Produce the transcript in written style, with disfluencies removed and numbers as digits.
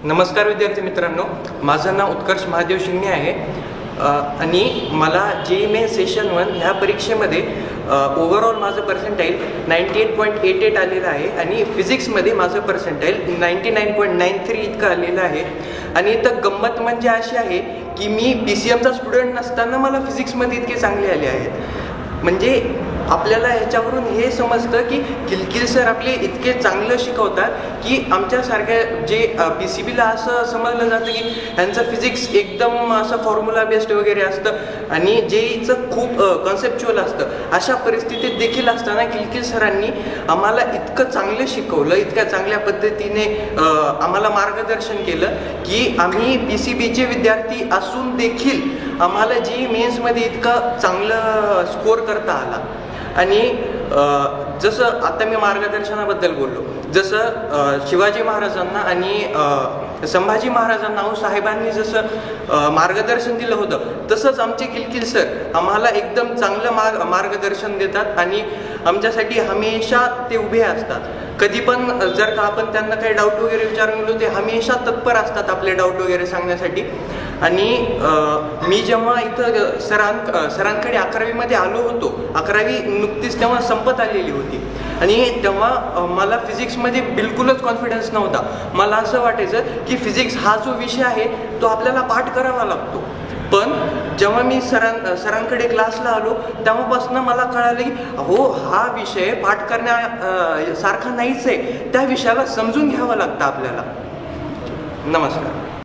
नमस्कार विद्यार्थी मित्रांनो, माझं नाव उत्कर्ष महादेव शिंगणे आहे आणि मला JEE सेशन 1 ह्या परीक्षेमध्ये ओव्हरऑल माझं पर्सेंटाईल 98.88 आलेलं आहे आणि फिजिक्समध्ये माझं पर्सेंटाईल 99.93 इतकं आलेलं आहे. आणि इथं गंमत म्हणजे अशी आहे की मी PCMचा स्टुडंट नसताना मला फिजिक्समध्ये इतके चांगले आले आहेत. म्हणजे आपल्याला ह्याच्यावरून हे समजतं की किलकिल सर आपले इतके चांगलं शिकवतात की आमच्यासारख्या जे PCBला असं समजलं जातं की ह्यांचं फिजिक्स एकदम असं फॉर्म्युला बेस्ड वगैरे असतं आणि JEEचं खूप कॉन्सेप्च्युअल असतं. अशा परिस्थितीत देखील असताना किलकिल सरांनी आम्हाला इतकं चांगलं शिकवलं, इतक्या चांगल्या पद्धतीने आम्हाला मार्गदर्शन केलं की आम्ही PCBचे विद्यार्थी असून देखील आम्हाला JEE मेन्समध्ये इतकं चांगलं स्कोअर करता आला. आणि जसं आता मी मार्गदर्शनाबद्दल बोललो, जसं शिवाजी महाराजांना आणि संभाजी महाराजांना साहेबांनी जसं मार्गदर्शन दिलं होतं तसंच आमचे किलकिल सर आम्हाला एकदम चांगलं मार्गदर्शन देतात आणि आमच्यासाठी हमेशा ते उभे असतात. कधी पण जर का आपण त्यांना काही डाऊट वगैरे विचारून गेलो ते हमेशा तत्पर असतात आपले डाऊट वगैरे सांगण्यासाठी. आणि मी जेव्हा इथं सरांकडे 11वीमध्ये आलो होतो, 11वी नुकतीच तेव्हा संपत आलेली होती आणि तेव्हा मला फिजिक्समध्ये बिलकुलच कॉन्फिडन्स नव्हता. मला असं वाटायचं की फिजिक्स हा जो विषय आहे तो आपल्याला पाठ करावा लागतो. पण जेव्हा मी सरांकडे क्लासला आलो तेव्हापासून मला कळालं की हो, हा विषय पाठ करण्यासारखा नाहीच आहे, त्या विषयाला समजून घ्यावं लागतं आपल्याला. नमस्कार.